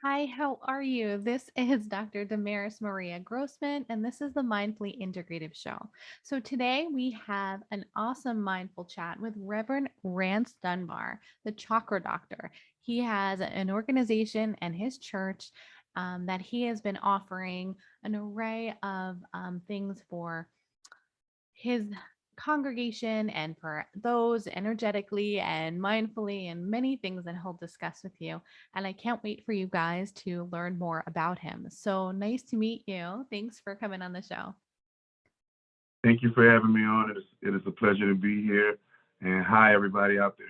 Hi, how are you? This is Dr. Damaris Maria Grossman, and this is the Mindfully Integrative Show. So, today we have an awesome mindful chat with Reverend Rance Dunbar, the Chakra Doctor. He has an organization and his church that he has been offering an array of things for his congregation and for those energetically and mindfully and many things that he'll discuss with you. And I can't wait for you guys to learn more about him. So nice to meet you. Thanks for coming on the show. Thank you for having me on. It is a pleasure to be here. And hi, everybody out there.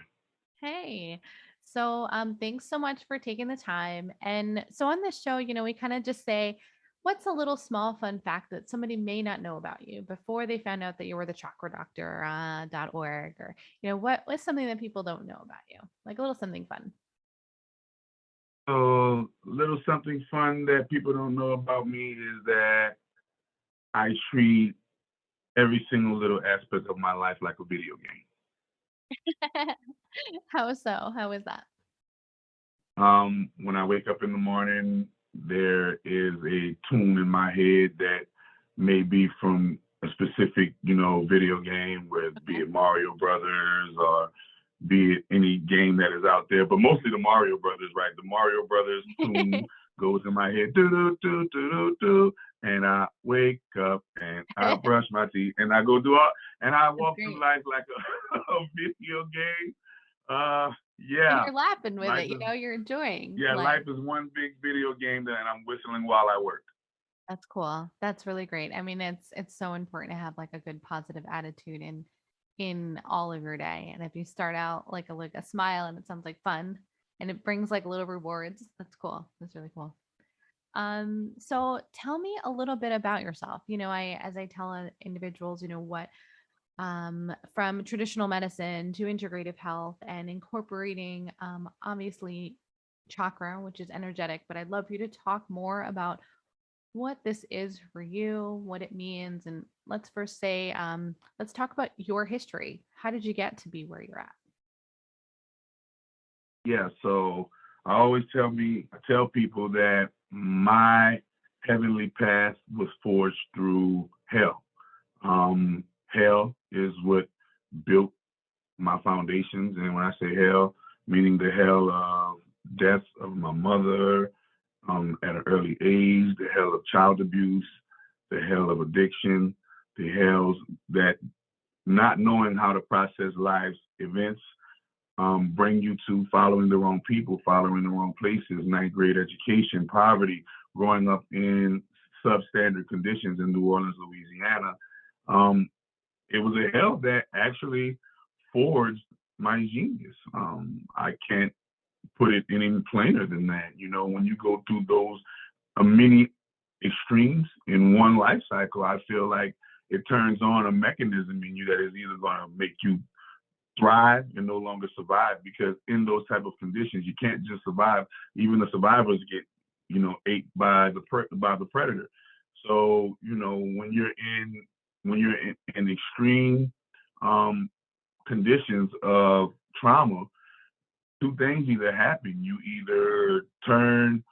Hey. So thanks so much for taking the time. And so on this show, we kind of just say, what's a little small fun fact that somebody may not know about you before they found out that you were the chakra doctor .org, or what was something that people don't know about you, like a little something fun. So, little something fun that people don't know about me is that I treat every single little aspect of my life like a video game. How so? How is that? When I wake up in the morning, there is a tune in my head that may be from a specific, video game, whether it be Okay. it Mario Brothers or be it any game that is out there, but mostly the Mario Brothers, right? The Mario Brothers tune goes in my head, do do do do do do, and I wake up and I That's brush my teeth and I go do all, and I walk through great. life like a video game. And Yeah, you're laughing with life it, is you're enjoying life life. is one big video game that I'm whistling while I work. That's cool. That's really great. I mean, it's so important to have like a good positive attitude in all of your day. And if you start out like a smile and it sounds like fun and it brings like little rewards, that's cool. That's really cool. So tell me a little bit about yourself. I as I tell individuals, what from traditional medicine to integrative health and incorporating obviously chakra, which is energetic, but I'd love for you to talk more about what this is for you, what it means. And let's first say, let's talk about your history. How did you get to be where you're at? Yeah, so I tell people that my heavenly path was forged through hell. Hell is what built my foundations, and when I say hell, meaning the hell of death of my mother at an early age, the hell of child abuse, the hell of addiction, the hells that not knowing how to process life's events bring you to following the wrong people, following the wrong places, ninth grade education, poverty, growing up in substandard conditions in New Orleans, Louisiana. Um, it was a hell that actually forged my genius. I can't put it any plainer than that. When you go through those many extremes in one life cycle, I feel like it turns on a mechanism in you that is either going to make you thrive and no longer survive, because in those type of conditions you can't just survive. Even the survivors get ate by the predator. So when you're in extreme um, conditions of trauma, two things either happen. You either turn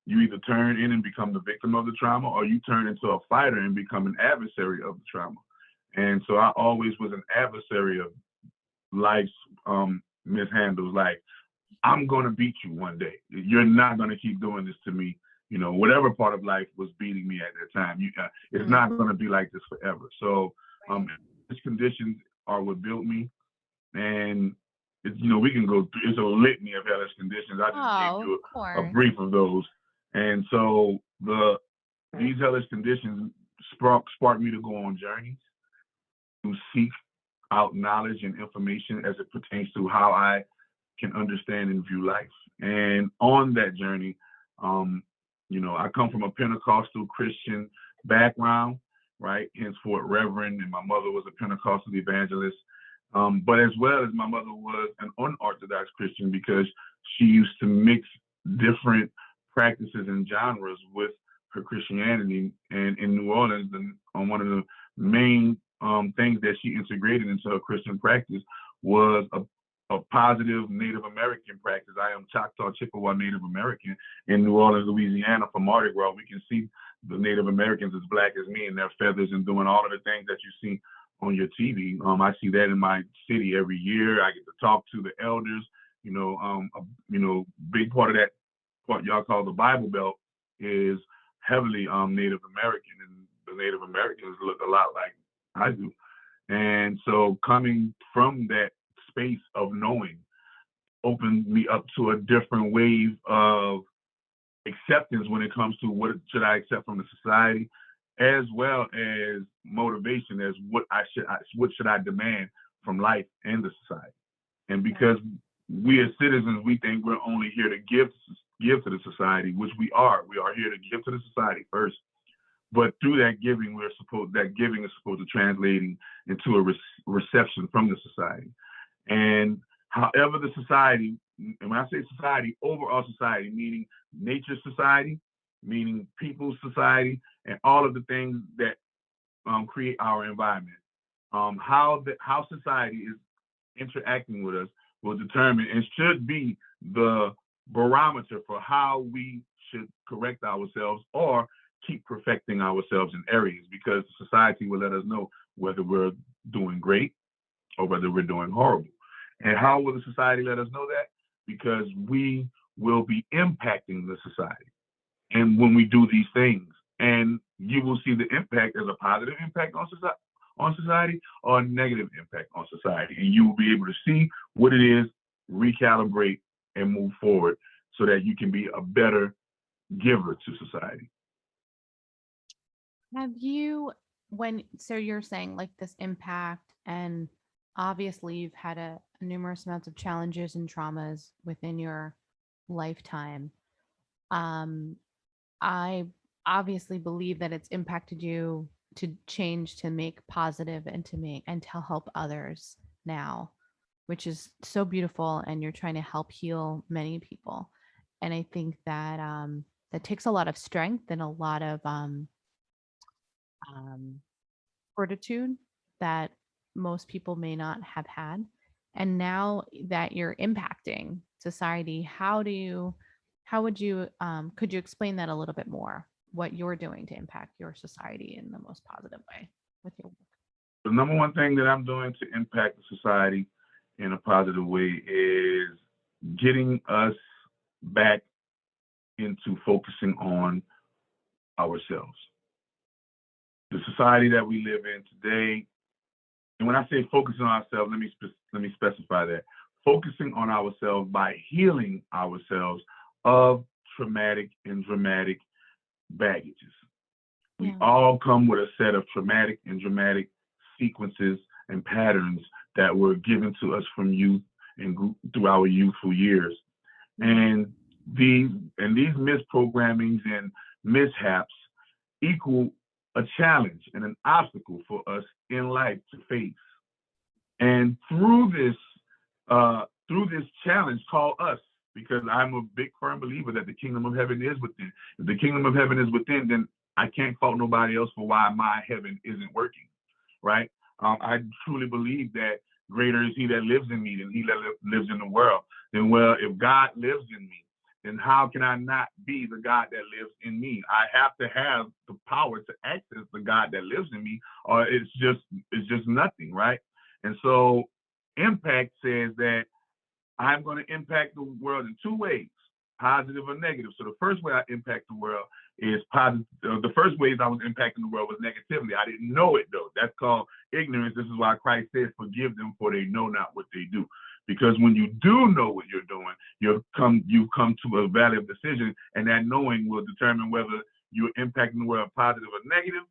in and become the victim of the trauma, or you turn into a fighter and become an adversary of the trauma. And so I always was an adversary of life's mishandles. Like, I'm gonna beat you one day. You're not gonna keep doing this to me. Whatever part of life was beating me at that time, it's Mm, not gonna be like this forever. So, right. these conditions are what built me, and we can go through. It's a litany of hellish conditions. I just gave Oh, of you a course. brief of those, and so these hellish conditions sparked me to go on journeys to seek out knowledge and information as it pertains to how I can understand and view life. And on that journey, um, I come from a Pentecostal Christian background, right? Henceforth, Reverend, and my mother was a Pentecostal evangelist. But as well as my mother was an unorthodox Christian, because she used to mix different practices and genres with her Christianity. And in New Orleans, on one of the main things that she integrated into her Christian practice was a positive Native American practice. I am Choctaw Chippewa Native American in New Orleans, Louisiana. For Mardi Gras, we can see the Native Americans as black as me in their feathers and doing all of the things that you see on your TV. I see that in my city every year. I get to talk to the elders. Big part of that, what y'all call the Bible Belt, is heavily Native American, and the Native Americans look a lot like I do. And so coming from that space of knowing opened me up to a different wave of acceptance when it comes to what should I accept from the society, as well as motivation as what should I demand from life and the society. And because we as citizens, we think we're only here to give to the society, which we are. We are here to give to the society first. But through that giving, that giving is supposed to translating into a reception from the society. And however the society, and when I say society, overall society, meaning nature society, meaning people's society, and all of the things that create our environment. How society is interacting with us will determine and should be the barometer for how we should correct ourselves or keep perfecting ourselves in areas, because society will let us know whether we're doing great or whether we're doing horrible. And how will the society let us know that? Because we will be impacting the society. And when we do these things, and you will see the impact as a positive impact on society or a negative impact on society. And you will be able to see what it is, recalibrate, and move forward so that you can be a better giver to society. Have you, so you're saying like this impact, and obviously you've had a numerous amounts of challenges and traumas within your lifetime. I obviously believe that it's impacted you to change, to make positive, and to help others now, which is so beautiful. And you're trying to help heal many people. And I think that that takes a lot of strength and a lot of fortitude that most people may not have had. And now that you're impacting society, could you explain that a little bit more? What you're doing to impact your society in the most positive way with your work? The number one thing that I'm doing to impact the society in a positive way is getting us back into focusing on ourselves. The society that we live in today, and when I say focusing on ourselves, let me specify that. Focusing on ourselves by healing ourselves of traumatic and dramatic baggages. We all come with a set of traumatic and dramatic sequences and patterns that were given to us from youth and through our youthful years. And these misprogrammings and mishaps equal a challenge and an obstacle for us in life to face. And through this challenge called us, because I'm a big firm believer that the kingdom of heaven is within. If the kingdom of heaven is within, then I can't fault nobody else for why my heaven isn't working, right? I truly believe that greater is he that lives in me than he that lives in the world. Then, well, if God lives in me, then how can I not be the God that lives in me? I have to have the power to access the God that lives in me, or it's just nothing, right? And so impact says that I'm going to impact the world in two ways, positive or negative. So the first way I impact the world is positive. The first ways I was impacting the world was negatively. I didn't know it though. That's called ignorance. This is why Christ says, forgive them for they know not what they do. Because when you do know what you're doing, you come to a valid decision, and that knowing will determine whether you're impacting the world positive or negative.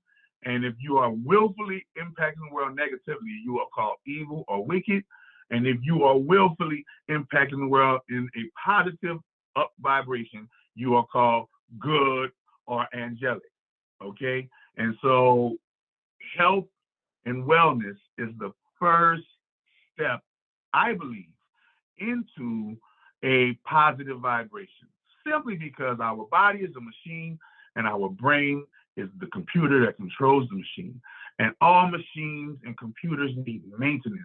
And if you are willfully impacting the world negatively, you are called evil or wicked. And if you are willfully impacting the world in a positive up vibration, you are called good or angelic. Okay? And so health and wellness is the first step, I believe, into a positive vibration, simply because our body is a machine and our brain is the computer that controls the machine. And all machines and computers need maintenance,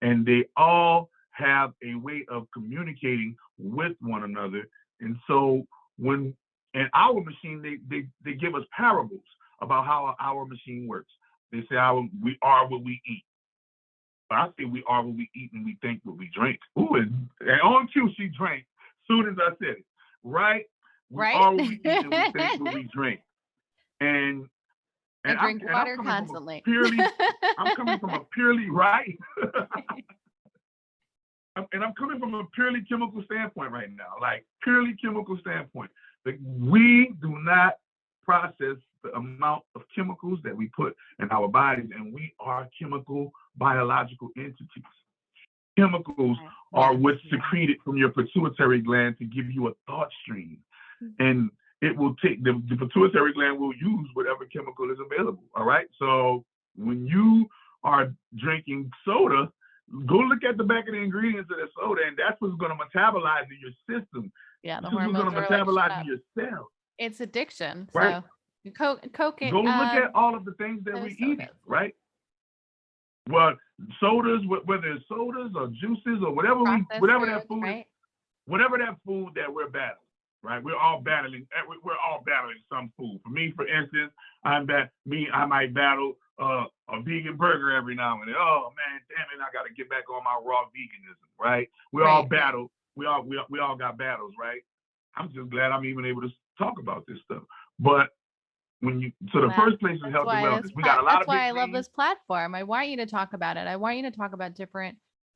and they all have a way of communicating with one another. And so when in our machine, they give us parables about how our machine works. They say we are what we eat. But I say we are what we eat and we think what we drink. Ooh, and on cue, she drank soon as I said it. Right? We Right? are what we eat and we think what we drink. And I drink I'm water coming constantly. I'm coming from a purely right. And I'm coming from a purely chemical standpoint right now, like purely chemical standpoint. Like we do not process the amount of chemicals that we put in our bodies, and we are chemical biological entities. Chemicals are what's secreted from your pituitary gland to give you a thought stream. And it will take the pituitary gland will use whatever chemical is available. All right. So when you are drinking soda, go look at the back of the ingredients of the soda, and that's what's going to metabolize in your system. Yeah, the this is what's going to metabolize in your cells. It's addiction. Right. So cocaine. Go look at all of the things that we eat, right? Well, sodas, whether it's sodas or juices or whatever that food is, whatever that food that we're battling, right? We're all battling some food. For me, for instance, I might battle a vegan burger every now and then. Oh man, damn it, I got to get back on my raw veganism, right? We all battle. We all got battles, right? I'm just glad I'm even able to talk about this stuff. But the first place is health and wellness. We got a lot of big That's why I love this platform. I want you to talk about it. I want you to talk about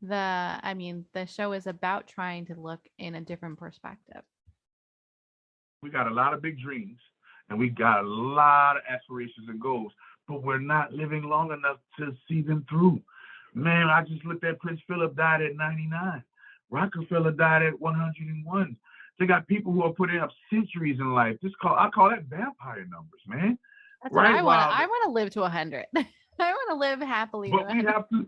the show is about trying to look in a different perspective. We got a lot of big dreams and we got a lot of aspirations and goals, but we're not living long enough to see them through. Man, I just looked at Prince Philip died at 99. Rockefeller died at 101. They got people who are putting up centuries in life. I call that vampire numbers, man. That's right? What I want. I want to live to 100. I want to live happily. But we have to.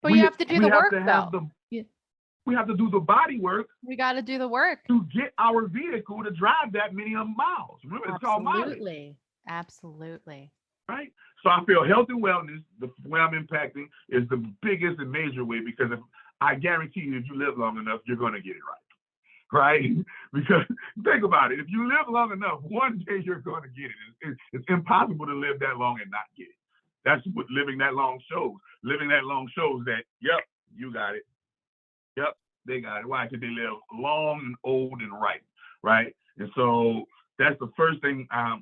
But you have to do the work, though. We have to do the body work. We got to do the work to get our vehicle to drive that many miles. Remember, it's called mileage. Absolutely. Right. So I feel health and wellness, the way I'm impacting, is the biggest and major way, because I guarantee you, if you live long enough, you're going to get it right. Right? Because think about it. If you live long enough, one day you're going to get it. It's impossible to live that long and not get it. That's what living that long shows. Living that long shows that, yep, you got it. Yep, they got it. Why? Because they live long and old and right? And so that's the first thing I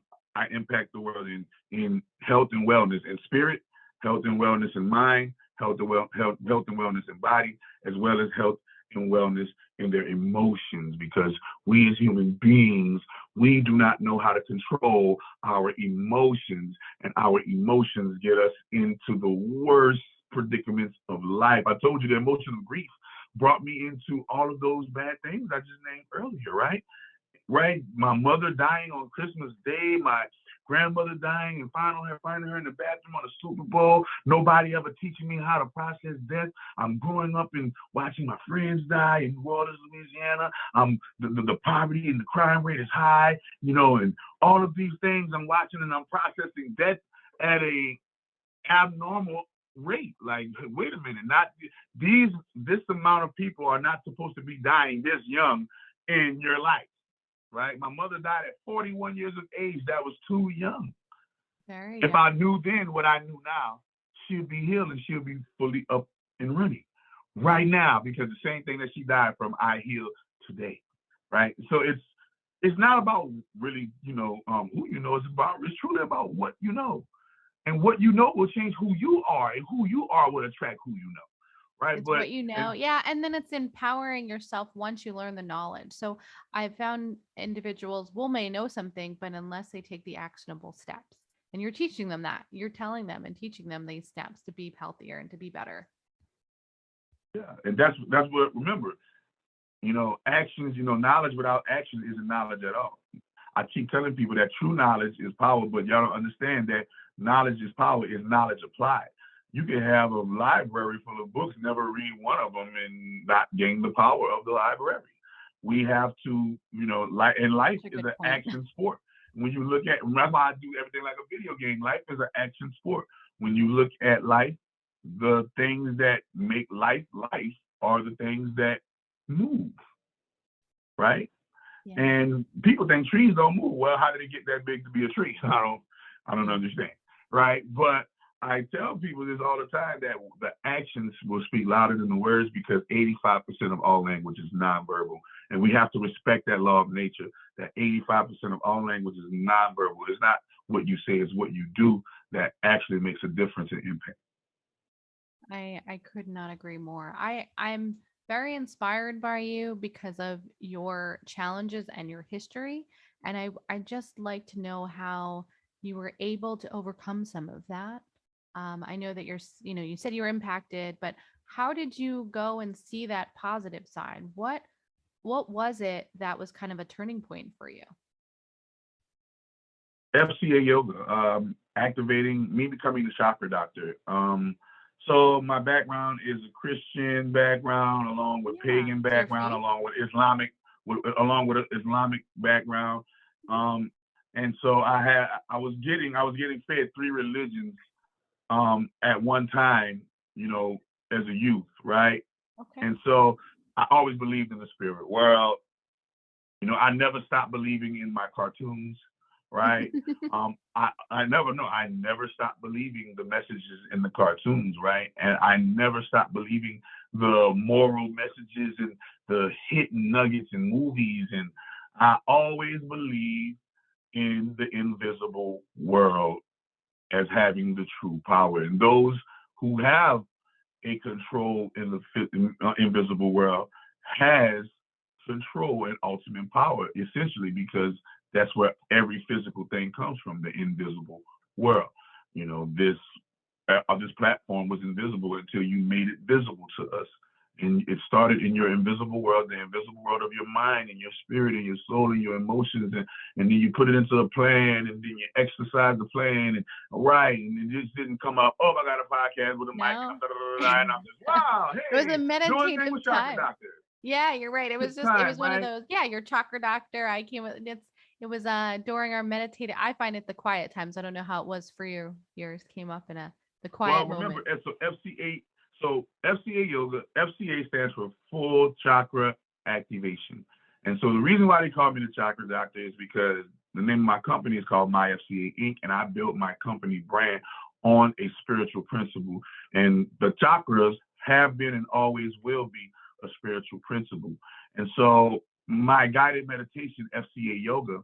impact the world in health and wellness in spirit, health and wellness in mind, health and wellness in body, as well as health and wellness in their emotions, because we as human beings, we do not know how to control our emotions, and our emotions get us into the worst predicaments of life. I told you the emotion of grief brought me into all of those bad things I just named earlier, right? My mother dying on Christmas Day, my grandmother dying and finding her in the bathroom on the Super Bowl, nobody ever teaching me how to process death. I'm growing up and watching my friends die in New Orleans, Louisiana. The poverty and the crime rate is high, and all of these things I'm watching, and I'm processing death at a abnormal rate. Like, wait a minute, this amount of people are not supposed to be dying this young in your life. Right? My mother died at 41 years of age. That was too young. If I knew then what I knew now, she'd be healed and she'll be fully up and running right now, because the same thing that she died from, I heal today. Right? So it's not about really, who you know. It's truly about what you know. And what you know will change who you are, and who you are will attract who you know. Right. It's what you know. Yeah. And then it's empowering yourself once you learn the knowledge. So I've found individuals may know something, but unless they take the actionable steps, and you're teaching them that, you're telling them and teaching them these steps to be healthier and to be better. Yeah. And that's what, remember, actions, knowledge without action isn't knowledge at all. I keep telling people that true knowledge is power, but y'all don't understand that knowledge is power, is knowledge applied. You can have a library full of books, never read one of them, and not gain the power of the library. We have to, life is an action sport. When you look at, that's why I do everything like a video game. Life is an action sport. When you look at life, the things that make life are the things that move, right? Yeah. And people think trees don't move. Well, how did it get that big to be a tree? I don't understand, right? But I tell people this all the time, that the actions will speak louder than the words, because 85% of all language is nonverbal. And we have to respect that law of nature, that 85% of all language is nonverbal. It's not what you say, it's what you do that actually makes a difference and impact. I could not agree more. I'm very inspired by you because of your challenges and your history, and I just like to know how you were able to overcome some of that. I know that you said you were impacted, but how did you go and see that positive side? What was it that was kind of a turning point for you? FCA yoga, activating me becoming the chakra doctor. So my background is a Christian background, along with Yeah. pagan So your background, faith? along with along with an Islamic background. Um, and so I was getting fed three religions at one time, as a youth, right? Okay. And so I always believed in the spirit world. I never stopped believing in my cartoons, right? I never stopped believing the messages in the cartoons, right? And I never stopped believing the moral messages and the hidden nuggets in movies. And I always believed in the invisible world as having the true power. And those who have a control in the invisible world has control and ultimate power, essentially, because that's where every physical thing comes from, the invisible world. This platform was invisible until you made it visible to us. And it started in your invisible world, the invisible world of your mind and your spirit and your soul and your emotions. And then you put it into a plan, and then you exercise the plan. And right. And it just didn't come up, oh, I got a podcast with a mic, and No. and I'm just, wow, It was a hey, doing things meditative with Chakra time. Doctor. Yeah, you're right. It's It time, was one of right? those. Yeah, your chakra doctor. I came with it was during our meditative. I find it the quiet times. I don't know how it was for you. Yours came up in the Well, quiet remember, moment. FCA yoga, FCA stands for full chakra activation. And so the reason why they call me the chakra doctor is because the name of my company is called My FCA Inc. And I built my company brand on a spiritual principle. And the chakras have been and always will be a spiritual principle. And so my guided meditation, FCA yoga,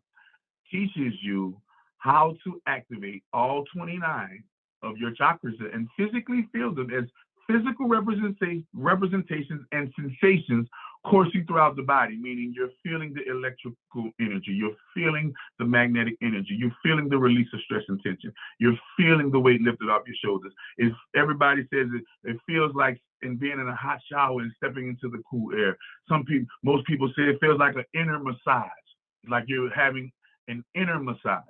teaches you how to activate all 29 of your chakras and physically feel them as physical representations and sensations coursing throughout the body, meaning you're feeling the electrical energy, you're feeling the magnetic energy, you're feeling the release of stress and tension, you're feeling the weight lifted off your shoulders. If everybody says it feels like in being in a hot shower and stepping into the cool air. Most people say it feels like an inner massage, like you're having an inner massage.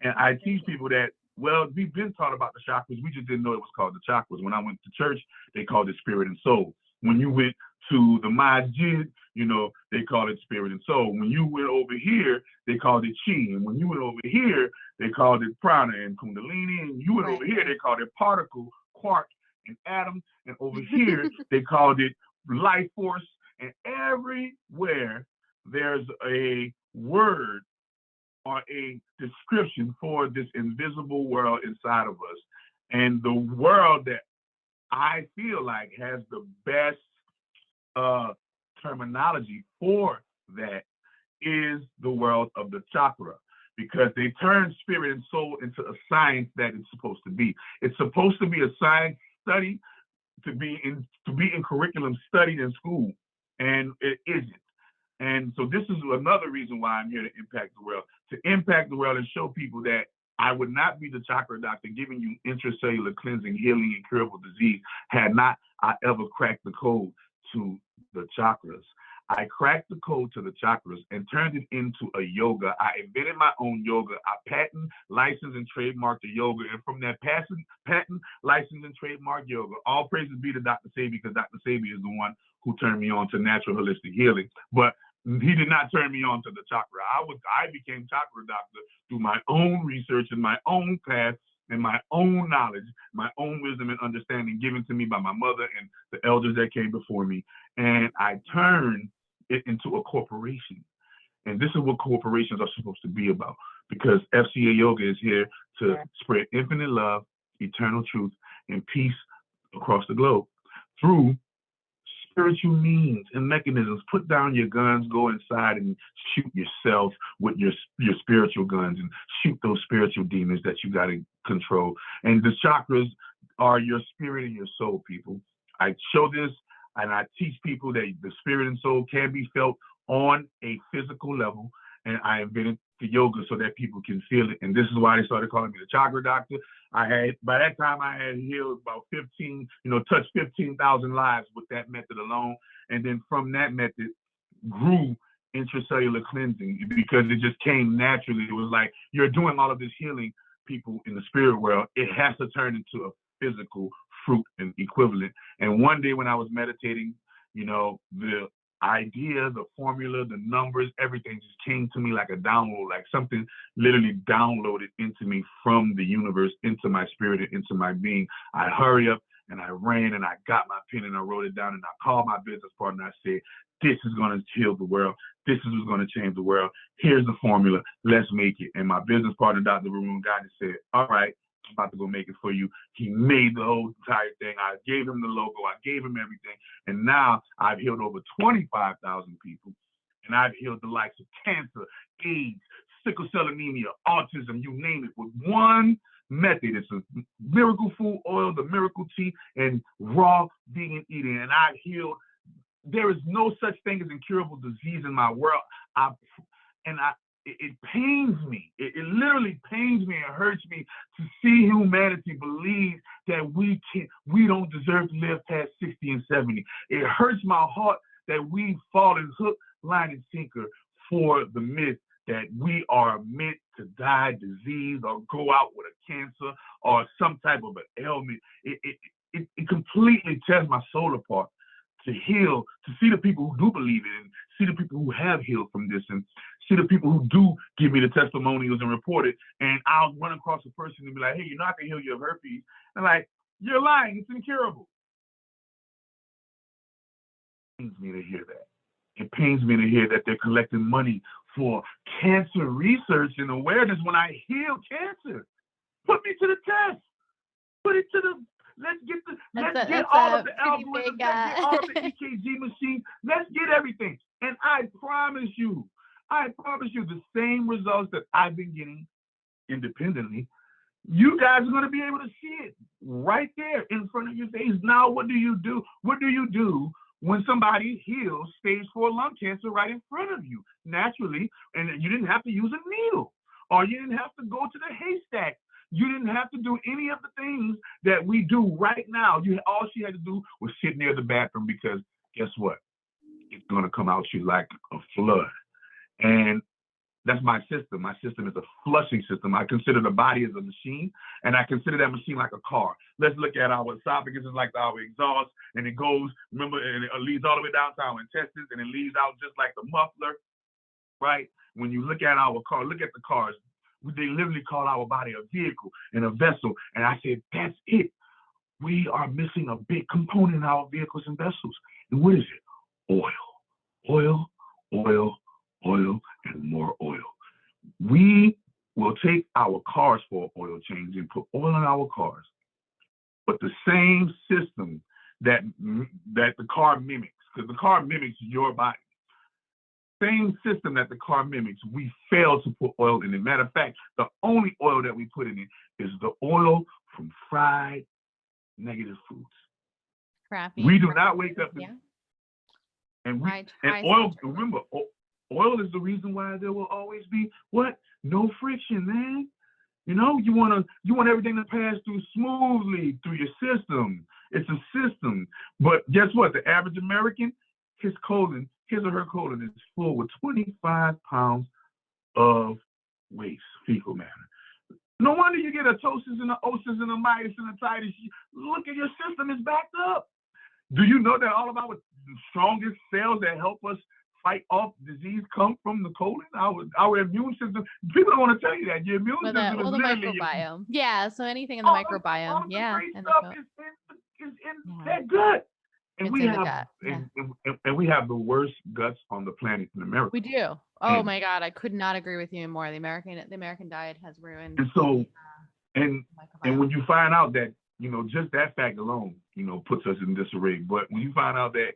And I teach people that, well, we've been taught about the chakras. We just didn't know it was called the chakras. When I went to church, they called it spirit and soul. When you went to the Magick, they called it spirit and soul. When you went over here, they called it chi. And when you went over here, they called it prana and kundalini. And you went over here, they called it particle, quark, and atom. And over here, they called it life force. And everywhere there's a word or a description for this invisible world inside of us. And the world that I feel like has the best terminology for that is the world of the chakra, because they turn spirit and soul into a science that it's supposed to be. It's supposed to be a science study to be in curriculum studied in school, and it isn't. And so this is another reason why I'm here to impact the world, and show people that I would not be the chakra doctor giving you intracellular cleansing, healing, and curable disease had not I ever cracked the code to the chakras. I cracked the code to the chakras and turned it into a yoga. I invented my own yoga. I patent, licensed, and trademarked the yoga. And from that patent, license, and trademark yoga, all praises be to Dr. Sebi, because Dr. Sebi is the one who turned me on to natural holistic healing. But he did not turn me on to the chakra. I became chakra doctor through my own research and my own path and my own knowledge, my own wisdom and understanding given to me by my mother and the elders that came before me. And I turned it into a corporation. And this is what corporations are supposed to be about, because FCA Yoga is here to spread infinite love, eternal truth, and peace across the globe through spiritual means and mechanisms. Put down your guns, go inside and shoot yourself with your spiritual guns and shoot those spiritual demons that you got to control. And the chakras are your spirit and your soul, people. I show this and I teach people that the spirit and soul can be felt on a physical level. And I invented the yoga so that people can feel it. And this is why they started calling me the Chakra Doctor. By that time, I had healed about 15, touched 15,000 lives with that method alone. And then from that method grew intracellular cleansing, because it just came naturally. It was like, you're doing all of this healing, people, in the spirit world. It has to turn into a physical fruit and equivalent. And one day when I was meditating, the idea, the formula, the numbers, everything just came to me like a download, like something literally downloaded into me from the universe, into my spirit and into my being. I hurry up and I ran and I got my pen and I wrote it down and I called my business partner and I said, this is going to heal the world. This is what's going to change the world. Here's the formula. Let's make it. And my business partner, Dr. Varun, got and said, all right, I'm about to go make it for you. He made the whole entire thing. I gave him the logo. I gave him everything. And now I've healed over 25,000 people. And I've healed the likes of cancer, AIDS, sickle cell anemia, autism, you name it, with one method. It's a miracle food oil, the miracle tea, and raw vegan eating. And I've healed. There is no such thing as incurable disease in my world. It pains me. It literally pains me and hurts me to see humanity believe that we don't deserve to live past 60 and 70. It hurts my heart that we've fallen hook, line, and sinker for the myth that we are meant to die, disease, or go out with a cancer or some type of an ailment. It completely tears my soul apart to heal, to see the people who do believe it, and see the people who have healed from this, and see the people who do give me the testimonials and report it. And I'll run across a person and be like, hey, I can heal you of herpes. And like, you're lying, it's incurable. It pains me to hear that. It pains me to hear that they're collecting money for cancer research and awareness when I heal cancer. Put me to the test. Put it to the Let's get all of the algorithms, let's get all of the EKG machines, let's get everything. And I promise you, the same results that I've been getting independently, you guys are going to be able to see it right there in front of your face. Now, what do you do? What do you do when somebody heals stage 4 lung cancer right in front of you, naturally, and you didn't have to use a needle, or you didn't have to go to the haystack? You didn't have to do any of the things that we do right now. All she had to do was sit near the bathroom, because guess what? It's going to come out you like a flood. And that's my system. My system is a flushing system. I consider the body as a machine, and I consider that machine like a car. Let's look at our esophagus is like our exhaust, and it goes, remember, and it leads all the way down to our intestines, and it leads out just like the muffler, right? When you look at our car, look at the cars. They literally call our body a vehicle and a vessel. And I said, that's it. We are missing a big component in our vehicles and vessels. And what is it? Oil, oil, oil, oil, and more oil. We will take our cars for oil change and put oil in our cars. But the same system that the car mimics, because the car mimics your body, same system that the car mimics, we fail to put oil in it. Matter of fact, the only oil that we put in it is the oil from fried negative foods. Crappy. We do not wake up and oil. Remember, oil is the reason why there will always be what? No friction, man. You want everything to pass through smoothly through your system. It's a system. But guess what? The average American, his or her colon is full with 25 pounds of waste, fecal matter. No wonder you get a ptosis and a osis and a mitis and a titis. Look at your system is backed up. Do you know that all of our strongest cells that help us fight off disease come from the colon. Our immune system. People don't want to tell you that your immune system is Well, the literally microbiome. Yeah. So anything in the all microbiome. of the Yeah. great And stuff is in yeah. that gut. And It's we in the have gut. Yeah. and we have the worst guts on the planet in America. We do. Oh And my God. I could not agree with you more. The American diet has ruined and so the and microbiome. when you find out that, just that fact alone, puts us in disarray. But when you find out that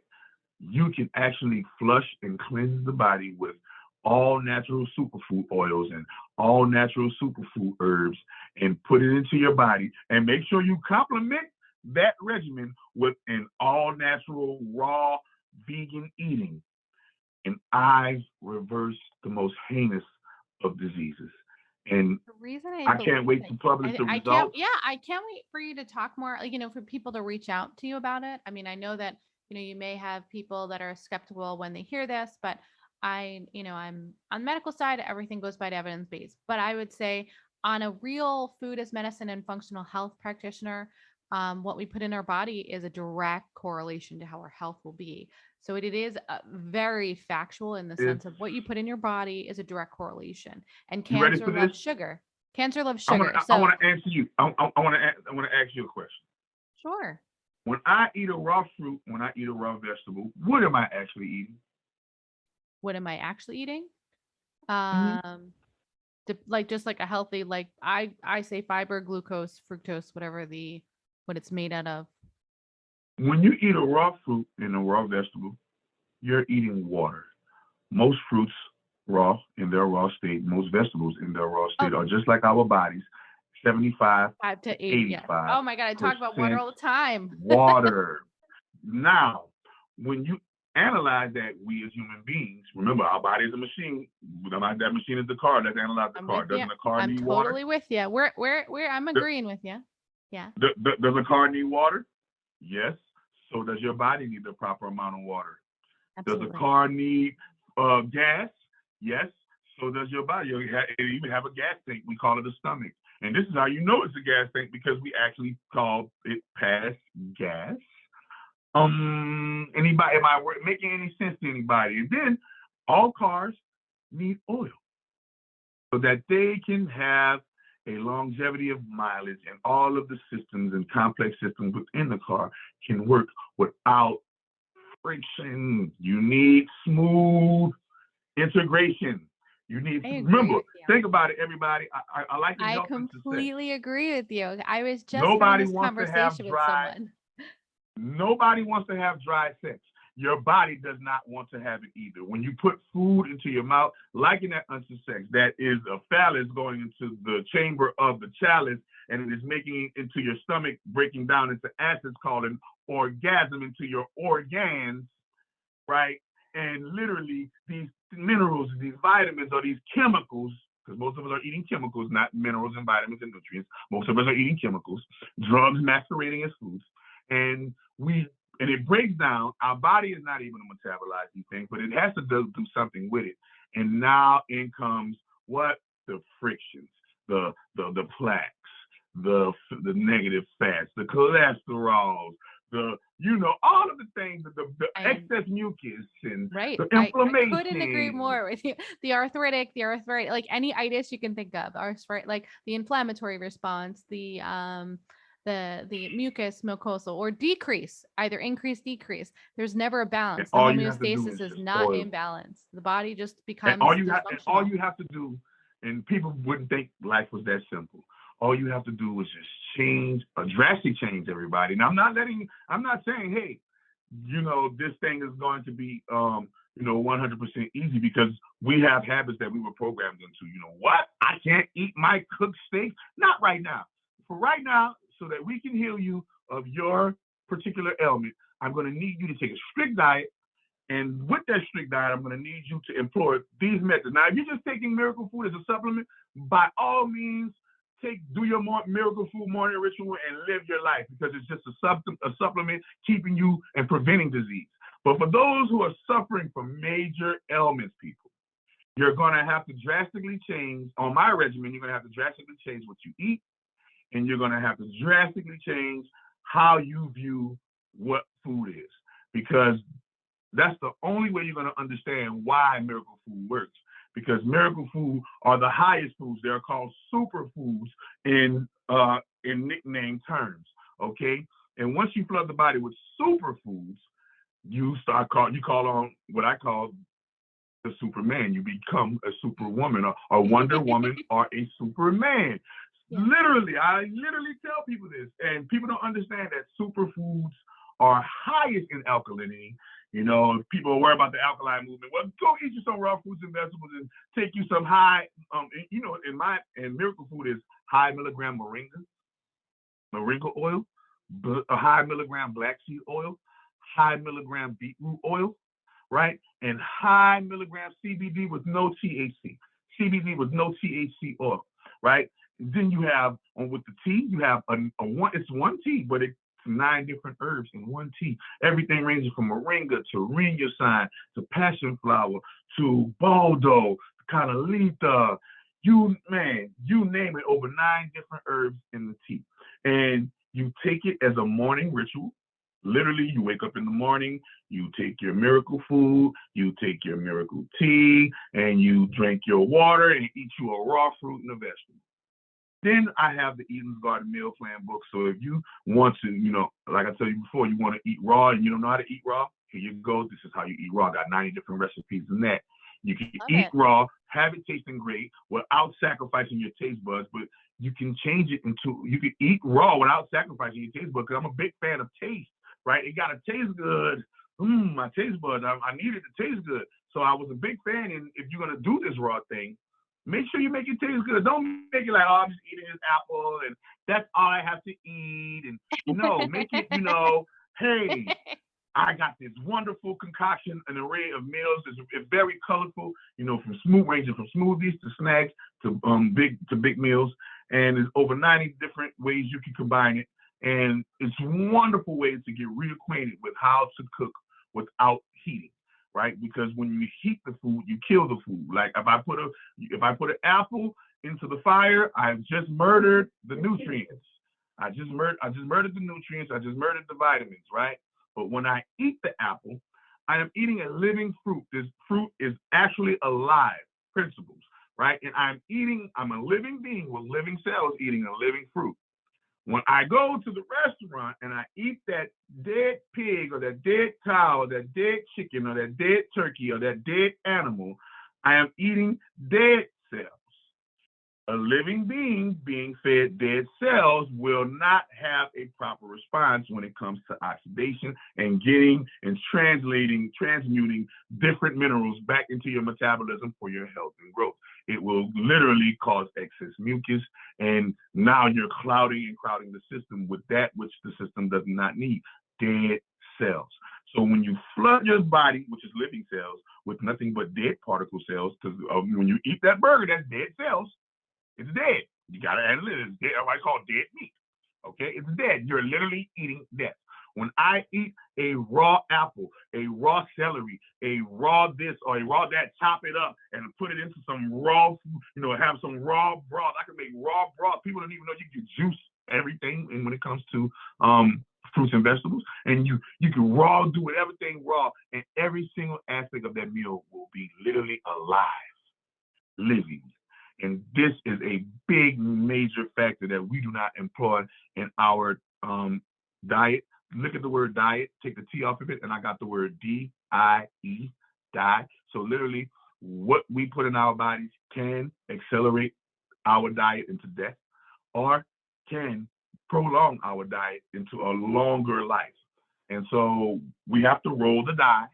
you can actually flush and cleanse the body with all natural superfood oils and all natural superfood herbs and put it into your body, and make sure you complement that regimen with an all natural raw vegan eating, and I've reversed the most heinous of diseases. And The reason I can't wait to publish the results. I can't wait for you to talk more, for people to reach out to you about it. I mean, I know that, you may have people that are skeptical when they hear this, but I'm on the medical side, everything goes by evidence based. But I would say on a real food as medicine and functional health practitioner, what we put in our body is a direct correlation to how our health will be. So it is very factual in the sense of what you put in your body is a direct correlation. And You ready cancer for loves this? sugar. Cancer loves I sugar. want to answer you. I want to ask you a question. Sure. When I eat a raw fruit, when I eat a raw vegetable, what am I actually eating? What am I actually eating? Mm-hmm. Just like a healthy, like I say fiber, glucose, fructose, what it's made out of. When you eat a raw fruit and a raw vegetable, you're eating water. Most fruits raw in their raw state, most vegetables in their raw state are just like our bodies, 75 5 to 8. Yes. 85 Oh my God, I talk about water all the time. water. Now, when you analyze that, we as human beings, remember our body is a machine. That machine is the car. Let's analyze the car. Doesn't the car need water? I'm totally with you. I'm agreeing with you. Yeah. Does a car need water? Yes. So does your body need the proper amount of water? Absolutely. Does a car need gas? Yes. So does your body. It even have a gas tank. We call it a stomach. And this is how you know it's a gas tank, because we actually call it past gas. Anybody? Am I making any sense to anybody? And then all cars need oil so that they can have a longevity of mileage, and all of the systems and complex systems within the car can work without friction. You need smooth integration. You need, remember, think about it, everybody. I like to help them to say. I completely agree with you. I was just Nobody having this wants to have conversation with dry. someone. Nobody wants to have dry sex. Your body does not want to have it either. When you put food into your mouth, like in that unsuccess, that is a phallus going into the chamber of the chalice, and it is making it into your stomach, breaking down into acids called an orgasm into your organs, right? And literally these minerals, these vitamins, or these chemicals, because most of us are eating chemicals, not minerals and vitamins and nutrients. Most of us are eating chemicals, drugs masquerading as foods. And it breaks down. Our body is not able to metabolize these things, but it has to do something with it. And now in comes what? The frictions, the plaques, the negative fats, the cholesterols, all of the things, the excess mucus and the inflammation. I couldn't agree more with you. The arthritic, like any itis you can think of, like the inflammatory response, the mucus mucosal, or decrease, either increase, decrease. There's never a balance. The homeostasis is not in balance. The body just becomes dysfunctional. All you have to do, and people wouldn't think life was that simple. All you have to do is just change, a drastic change, everybody. Now, I'm not saying, hey, this thing is going to be, 100% easy, because we have habits that we were programmed into. You know what? I can't eat my cooked steak. Not right now. For right now, so that we can heal you of your particular ailment, I'm going to need you to take a strict diet. And with that strict diet, I'm going to need you to employ these methods. Now, if you're just taking miracle food as a supplement, by all means, do your miracle food morning ritual and live your life, because it's just a supplement keeping you and preventing disease. But for those who are suffering from major ailments, people, you're going to have to drastically change. On my regimen, you're going to have to drastically change what you eat, and you're going to have to drastically change how you view what food is, because That's the only way you're going to understand why miracle food works. Because miracle food are the highest foods. They're called superfoods in nickname terms. Okay, and once you flood the body with superfoods, you call on what I call the Superman. You become a Superwoman, or a Wonder Woman, or a Superman. Yeah. Literally, I literally tell people this, and people don't understand that superfoods are highest in alkalinity. You know, people are worried about the alkaline movement. Well, go eat you some raw fruits and vegetables and take you some high, you know, in miracle food is high milligram moringa oil, a high milligram black seed oil, high milligram beetroot oil, right? And high milligram CBD with no THC. CBD with no THC oil, right? And then you have with the tea, you have it's one tea, but it's 9 different herbs in one tea. Everything ranges from moringa to ringyosine to passion flower to baldo, canalita, you name it, over 9 different herbs in the tea. And you take it as a morning ritual. Literally, you wake up in the morning, you take your miracle food, you take your miracle tea, and you drink your water and eat you a raw fruit and a vegetable. Then I have the Eden's Garden meal plan book. So if you want to, you know, like I told you before, you want to eat raw and you don't know how to eat raw, here you go. This is how you eat raw. I got 90 different recipes in that. You can eat raw, have it tasting great without sacrificing your taste buds, but you can change it into, you can eat raw without sacrificing your taste buds, because I'm a big fan of taste, right? It got to taste good. My taste buds, I needed to taste good. So I was a big fan, and if you're going to do this raw thing, make sure you make it taste good. Don't make it like, oh, I'm just eating this apple and that's all I have to eat. And no, make it, you know, hey, I got this wonderful concoction, an array of meals. It's very colorful, you know, ranging from smoothies to snacks to big meals. And there's over 90 different ways you can combine it. And it's wonderful ways to get reacquainted with how to cook without heating. Right? Because when you heat the food, you kill the food. Like if I put an apple into the fire, I've just murdered the nutrients. I just murdered the nutrients. I just murdered the vitamins, right? But when I eat the apple, I am eating a living fruit. This fruit is actually alive, principles, right? And I'm a living being with living cells eating a living fruit. When I go to the restaurant and I eat that dead pig or that dead cow or that dead chicken or that dead turkey or that dead animal, I am eating dead cells. A living being being fed dead cells will not have a proper response when it comes to oxidation and getting and transmuting different minerals back into your metabolism for your health and growth. It will literally cause excess mucus, and now you're clouding and crowding the system with that which the system does not need, dead cells. So when you flood your body, which is living cells, with nothing but dead particle cells, because when you eat that burger, that's dead cells. It's dead. You gotta add it. It's dead. Everybody call it dead meat. Okay, it's dead. You're literally eating death. When I eat a raw apple, a raw celery, a raw this or a raw that, chop it up and put it into some raw, you know, have some raw broth. I can make raw broth. People don't even know you can juice everything. And when it comes to fruits and vegetables, and you can do everything raw, and every single aspect of that meal will be literally alive, living. And this is a big, major factor that we do not employ in our diet. Look at the word diet, take the T off of it, and I got the word D-I-E, die. So literally, what we put in our bodies can accelerate our diet into death, or can prolong our diet into a longer life. And so we have to roll the die,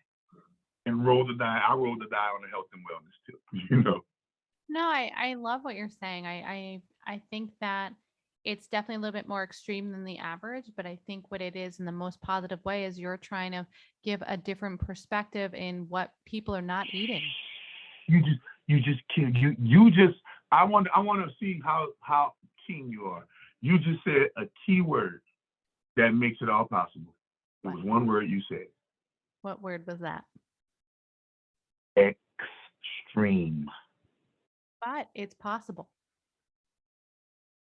and roll the die. I roll the die on the health and wellness tip, you know. No, I love what you're saying. I think that it's definitely a little bit more extreme than the average, but I think what it is in the most positive way is you're trying to give a different perspective in what people are not eating. You just can't. You just. I want to see how keen you are. You just said a key word that makes it all possible. It was one word you said. What word was that? Extreme. But it's possible.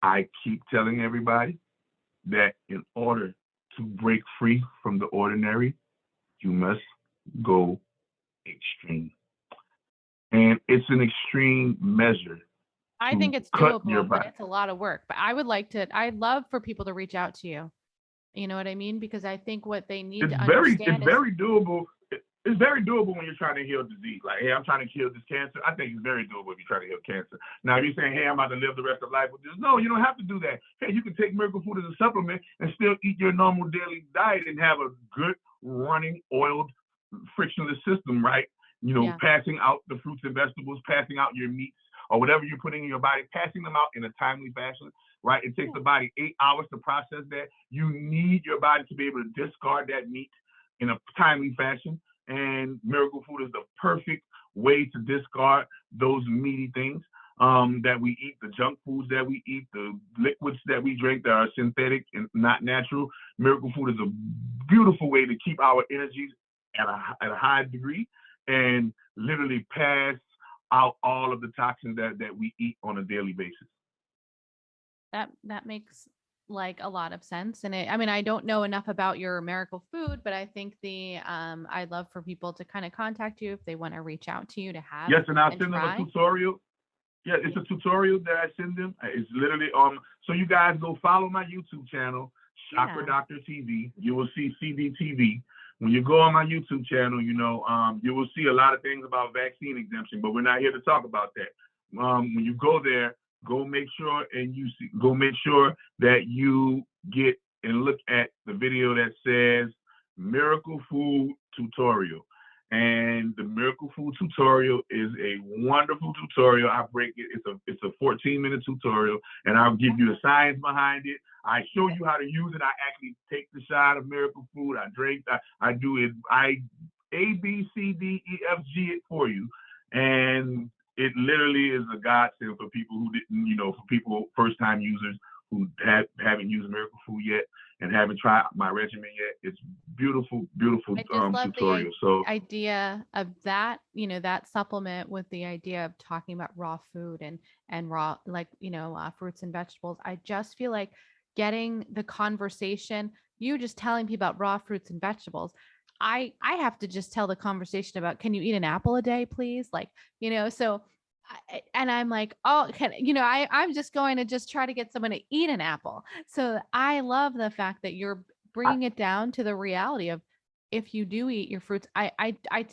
I keep telling everybody that in order to break free from the ordinary, you must go extreme. And it's an extreme measure I think to it's cut your doable, but body. it's a lot of work. But I'd love for people to reach out to you. You know what I mean? Because I think what they need to It's understand is, very doable. It's very doable when you're trying to heal disease. Like, hey, I'm trying to kill this cancer. I think it's very doable if you're trying to heal cancer. Now, if you're saying, hey, I'm about to live the rest of life with this, no, you don't have to do that. Hey, you can take miracle food as a supplement and still eat your normal daily diet and have a good running, oiled, frictionless system, right? You know, yeah, passing out the fruits and vegetables, passing out your meats or whatever you're putting in your body, passing them out in a timely fashion, right? It takes yeah. the body 8 hours to process that. You need your body to be able to discard that meat in a timely fashion. And miracle food is the perfect way to discard those meaty things that we eat, the junk foods that we eat, the liquids that we drink that are synthetic and not natural. Miracle food is a beautiful way to keep our energies at a high degree and literally pass out all of the toxins that we eat on a daily basis. That makes like a lot of sense. And I mean, I don't know enough about your miracle food, but I think I'd love for people to kind of contact you if they want to reach out to you to have Yes, and I'll and send them a try. tutorial. Yeah, it's a tutorial that I send them. It's literally so you guys go follow my YouTube channel, Chakra Yeah. Doctor TV. You will see CDTV. When you go on my YouTube channel, you will see a lot of things about vaccine exemption, but we're not here to talk about that. When you go there, go make sure that you get and look at the video that says Miracle Food Tutorial. And the Miracle Food tutorial is a wonderful tutorial. I break it. It's a 14-minute tutorial, and I'll give you the science behind it. I show you how to use it. I actually take the shot of Miracle Food. I drink. I do it. I ABCDEFG it for you, and it literally is a godsend for people who didn't, for people first time users who haven't used Miracle Food yet and haven't tried my regimen yet. It's beautiful, beautiful I just love the tutorial. So idea of that, that supplement with the idea of talking about raw food and raw, like, fruits and vegetables. I just feel like getting the conversation, you just telling people about raw fruits and vegetables. I have to just tell the conversation about, can you eat an apple a day, please? Like, so and I'm like, oh, I'm just going to just try to get someone to eat an apple. So I love the fact that you're I, bringing it down to the reality of, if you do eat your fruits.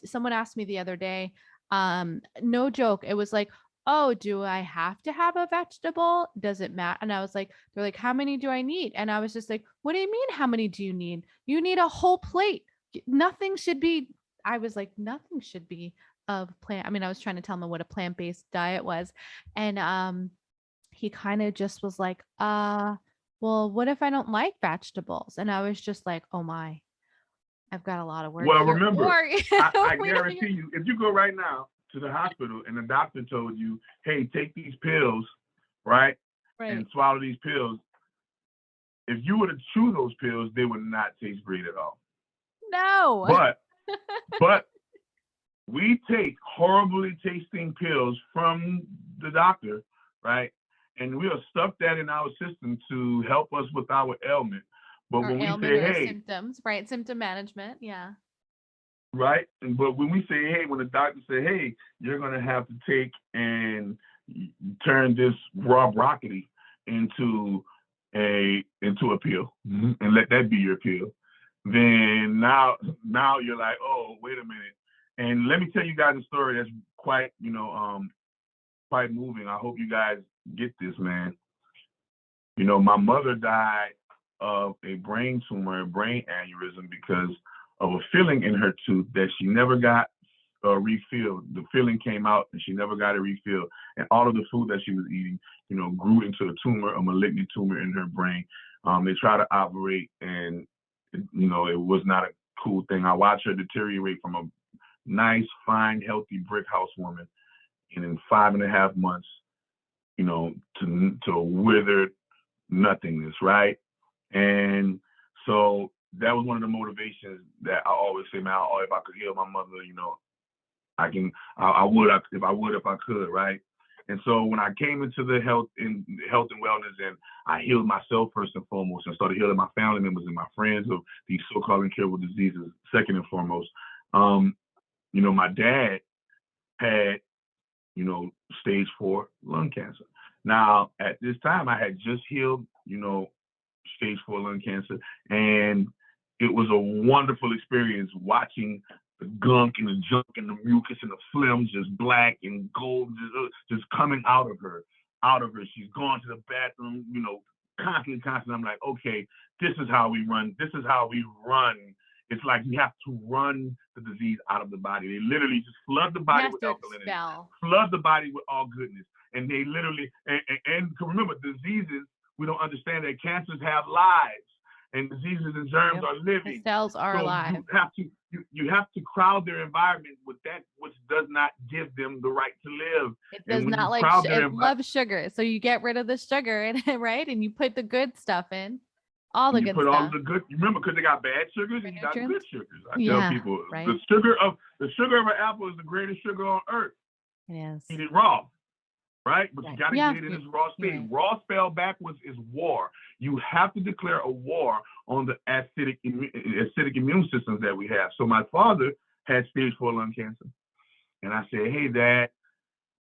Someone asked me the other day, no joke, it was like, oh, do I have to have a vegetable? Does it matter? And I was like, they're like, how many do I need? And I was just like, what do you mean, how many do you need? You need a whole plate. Nothing should be, I was like, nothing should be of plant. I mean, I was trying to tell him what a plant-based diet was. And he kind of just was like, well, what if I don't like vegetables? And I was just like, oh my, I've got a lot of work well, here. remember, Or I you're guarantee you, if you go right now to the hospital and the doctor told you, hey, take these pills, right, right. and swallow these pills, if you were to chew those pills, they would not taste great at all. No. But, but we take horribly tasting pills from the doctor, right? And we'll stuff that in our system to help us with our ailment. But Or when we ailment say, or hey, symptoms, right? Symptom management. Yeah. right? But when we say, hey, when the doctor say, hey, you're gonna have to take and turn this raw broccoli into a pill and let that be your pill, then now you're like, oh, wait a minute. And let me tell you guys a story that's quite, quite moving. I hope you guys get this, man. My mother died of a brain tumor, a brain aneurysm, because of a filling in her tooth that she never got refilled. The filling came out and she never got it refilled. And all of the food that she was eating, grew into a tumor, a malignant tumor in her brain. They tried to operate, and it was not a cool thing. I watched her deteriorate from a nice, fine, healthy brick house woman, and in 5.5 months, to a withered nothingness, right? And so that was one of the motivations that I always say, man, if I could heal my mother, I would if I could, right? And so when I came into the health and wellness, and I healed myself first and foremost, and started healing my family members and my friends of these so-called incurable diseases second and foremost, You know, my dad had, you know, stage 4 lung cancer. Now, at this time, I had just healed, you know, stage 4 lung cancer, and it was a wonderful experience watching the gunk and the junk and the mucus and the phlegm just black and gold just coming out of her, out of her. She's gone to the bathroom, you know, constantly. I'm like, okay, this is how we run. This is how we run. It's like you have to run the disease out of the body. They literally just flood the body with alkalinity, flood the body with all goodness. And they literally, and remember, diseases, we don't understand that cancers have lives, and diseases and germs are living. The cells are alive. You have to crowd their environment with that which does not give them the right to live. It does not like it loves sugar, so you get rid of the sugar, right? And you put the good stuff in. All the good stuff. All the good. Remember, because they got bad sugars and you got good sugars. I tell people, the sugar of an apple is the greatest sugar on earth. Yes. Eat it raw, right? But you got to get it in its raw state. Right. Raw spelled backwards is war. You have to declare a war on the acidic immune systems that we have. So my father had stage 4 lung cancer, and I said, "Hey, Dad,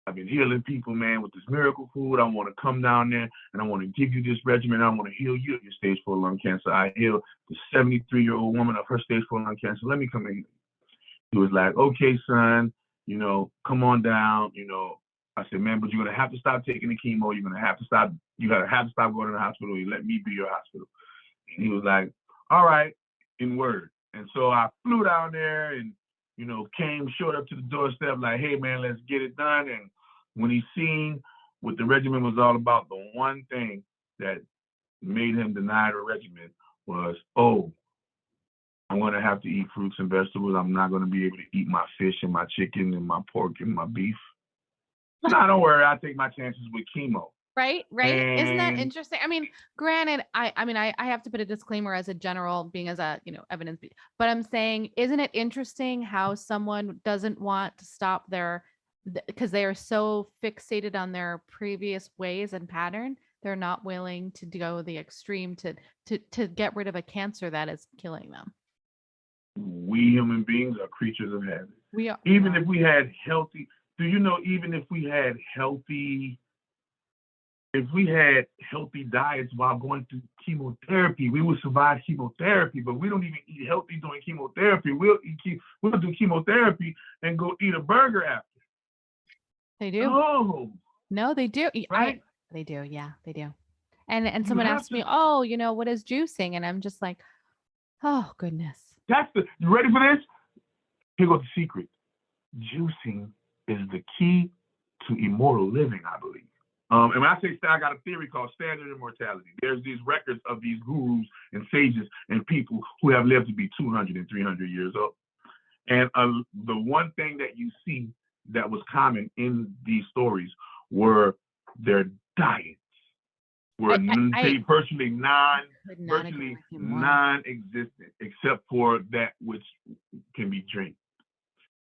I've been healing people, man, with this miracle food. I want to come down there and I want to give you this regimen. I want to heal you of your stage 4 lung cancer. I healed the 73-year-old woman of her stage 4 lung cancer. Let me come in." He was like, "Okay, son, you know, come on down." You know, I said, "Man, but you're going to have to stop taking the chemo. You're going to have to stop. You got to have to stop going to the hospital. You let me be your hospital." And he was like, "All right," in word. And so I flew down there and, you know, showed up to the doorstep like, "Hey, man, let's get it done." And when he seen what the regimen was all about, the one thing that made him deny the regimen was, "Oh, I'm going to have to eat fruits and vegetables. I'm not going to be able to eat my fish and my chicken and my pork and my beef." No, don't worry. I'll take my chances with chemo. Right. Isn't that interesting? I mean, granted, I have to put a disclaimer as a general being as a, you know, evidence, but I'm saying, isn't it interesting how someone doesn't want to stop because they are so fixated on their previous ways and pattern, they're not willing to go the extreme to get rid of a cancer that is killing them. We human beings are creatures of habit. We are. Even if we had healthy, do you know, even if we had healthy diets while going through chemotherapy, we would survive chemotherapy, but we don't even eat healthy during chemotherapy. We'll do chemotherapy and go eat a burger after. They do. No, they do. Right? They do. Yeah, they do. And someone asked me, "Oh, you know, what is juicing?" And I'm just like, "Oh, goodness." You ready for this? Here goes the secret. Juicing is the key to immortal living, I believe. And when I say I got a theory called standard immortality. There's these records of these gurus and sages and people who have lived to be 200 and 300 years old. And the one thing that you see that was common in these stories were their diets were virtually non-existent, except for that which can be drank.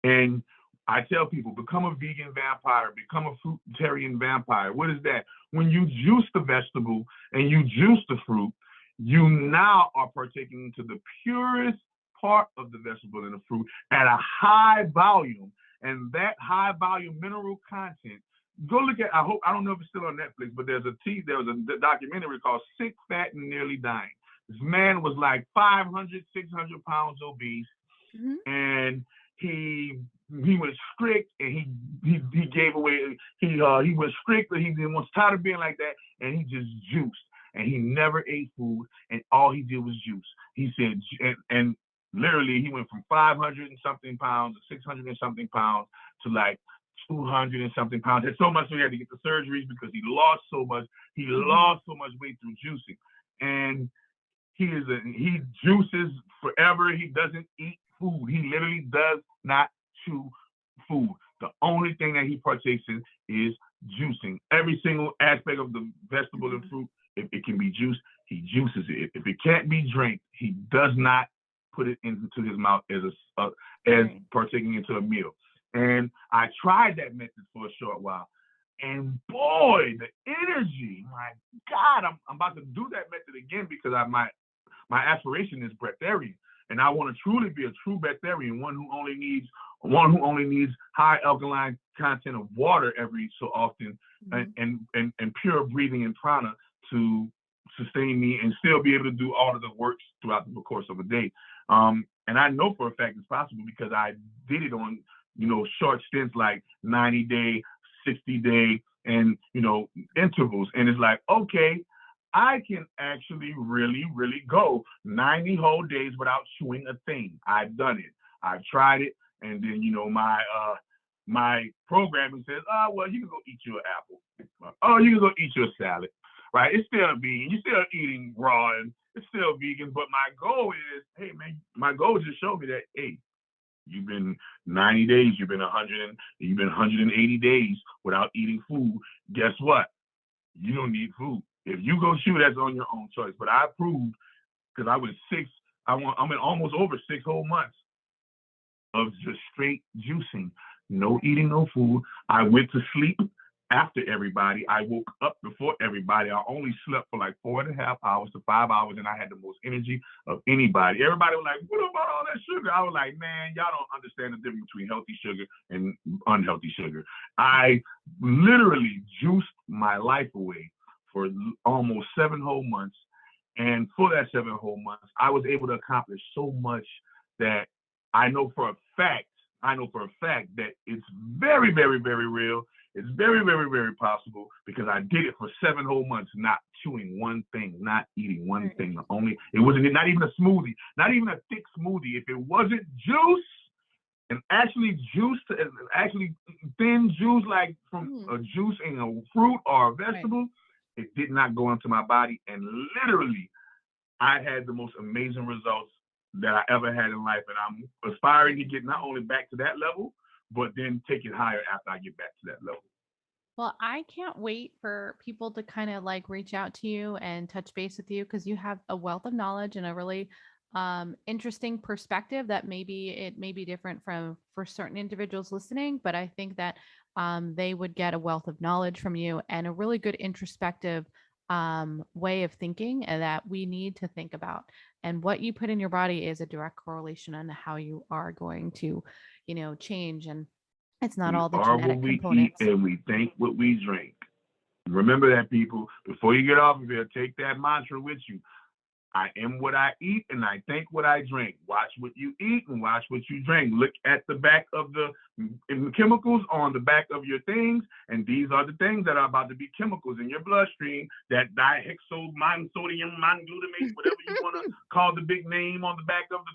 And I tell people, become a vegan vampire, become a fruitarian vampire. What is that? When you juice the vegetable and you juice the fruit, you now are partaking into the purest part of the vegetable and the fruit at a high volume. And that high volume mineral content, go look at, I don't know if it's still on Netflix, but there was a documentary called Sick, Fat, and Nearly Dying. This man was like 500, 600 pounds obese. Mm-hmm. And he was strict, and he gave away. He was strict, but he was tired of being like that, and he just juiced, and he never ate food, and all he did was juice. He said, and literally, he went from 500 and something pounds to 600 and something pounds to like 200 and something pounds. Had so much so he had to get the surgeries because he lost so much. He lost so much weight through juicing, and he juices forever. He doesn't eat food. He literally does not chew food. The only thing that he partakes in is juicing. Every single aspect of the vegetable and fruit, if it can be juiced, he juices it. If it can't be drank, he does not put it into his mouth as partaking into a meal. And I tried that method for a short while, and boy, the energy! My God, I'm about to do that method again because my aspiration is breatharian. And I want to truly be a true breatharian, one who only needs high alkaline content of water every so often, Mhm. and pure breathing and prana to sustain me and still be able to do all of the works throughout the course of a day. And I know for a fact it's possible because I did it on, short stints like 90-day, 60-day, and, intervals. And it's like, okay, I can actually really, really go 90 whole days without chewing a thing. I've done it. I've tried it. And then, my programming says, oh, well, you can go eat your apple. Oh, you can go eat your salad, right? It's still vegan. You're still eating raw and it's still vegan. But my goal is, hey, man, my goal is to show me that, hey, you've been 90 days, you've been 180 days without eating food. Guess what? You don't need food. If you go chew, that's on your own choice. But I proved because I'm in almost over 6 whole months of just straight juicing, no eating, no food. I went to sleep after everybody. I woke up before everybody. I only slept for like 4.5 hours to 5 hours, and I had the most energy of anybody. Everybody was like, what about all that sugar? I was like, man, y'all don't understand the difference between healthy sugar and unhealthy sugar. I literally juiced my life away for almost 7 whole months. And for that 7 whole months, I was able to accomplish so much that I know for a fact, that it's very, very, very real. It's very, very, very possible because I did it for 7 whole months, not chewing one thing, not eating one Right. thing. It wasn't not even a smoothie, not even a thick smoothie. If it wasn't juice and actually thin juice, like from Mhm. a juice in a fruit or a Right. vegetable, it did not go into my body. And literally, I had the most amazing results that I ever had in life. And I'm aspiring to get not only back to that level, but then take it higher after I get back to that level. Well, I can't wait for people to kind of like reach out to you and touch base with you because you have a wealth of knowledge and a really interesting perspective that maybe it may be different from for certain individuals listening, but I think that they would get a wealth of knowledge from you and a really good introspective way of thinking that we need to think about. And what you put in your body is a direct correlation on how you are going to, change. And it's not We all the are what genetic we eat components. and we think what we drink. Remember that, people. Before you get off of here, take that mantra with you. I am what I eat and I think what I drink. Watch what you eat and watch what you drink. Look at the back of the chemicals on the back of your things, and these are the things that are about to be chemicals in your bloodstream. That dihexomonosodium glutamate, whatever you want to call the big name on the back of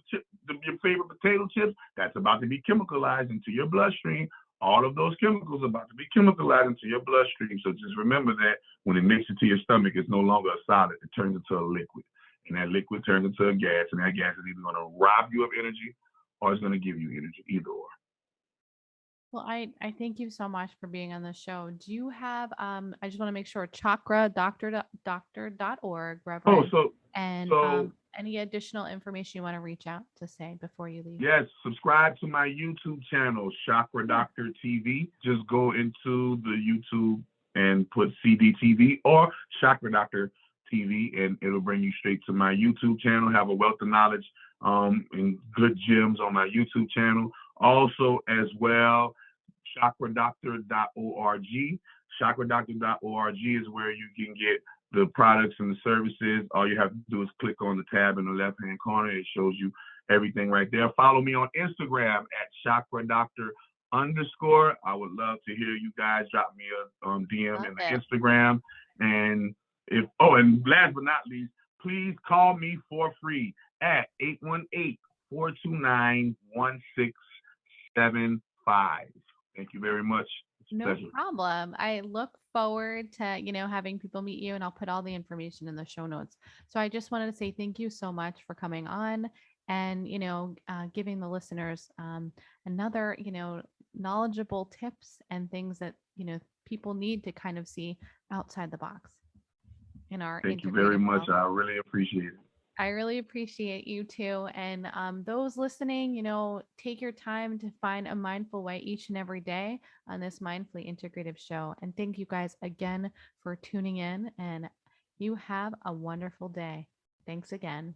your favorite potato chips, that's about to be chemicalized into your bloodstream. All of those chemicals are about to be chemicalized into your bloodstream. So just remember that when it makes it to your stomach, it's no longer a solid. It turns into a liquid, and that liquid turns into a gas, and that gas is either going to rob you of energy or it's going to give you energy, either or. Well, I thank you so much for being on the show. Do you have I just want to make sure chakra doctor.org, Oh, Reverend, so and so any additional information you want to reach out to say before you leave? yes, subscribe to my YouTube channel, Chakra Yeah. Doctor TV. Just go into the YouTube and put CDTV or Chakra Doctor TV, and it'll bring you straight to my YouTube channel. Have a wealth of knowledge and good gems on my YouTube channel. Also, as well, chakradoctor.org. Chakradoctor.org is where you can get the products and the services. All you have to do is click on the tab in the left hand corner. It shows you everything right there. Follow me on Instagram at Chakra Doctor _. I would love to hear you guys. Drop me a DM Love in the it. Instagram. And and last but not least, please call me for free at 818-429-1675. Thank you very much. It's a No pleasure. problem. I look forward to, having people meet you and I'll put all the information in the show notes. So I just wanted to say thank you so much for coming on and, giving the listeners another, knowledgeable tips and things that, people need to kind of see outside the box in our Thank you very integrative much. health. I really appreciate it. I really appreciate you too. And those listening, take your time to find a mindful way each and every day on this Mindfully Integrative show. And thank you guys again for tuning in. And you have a wonderful day. Thanks again.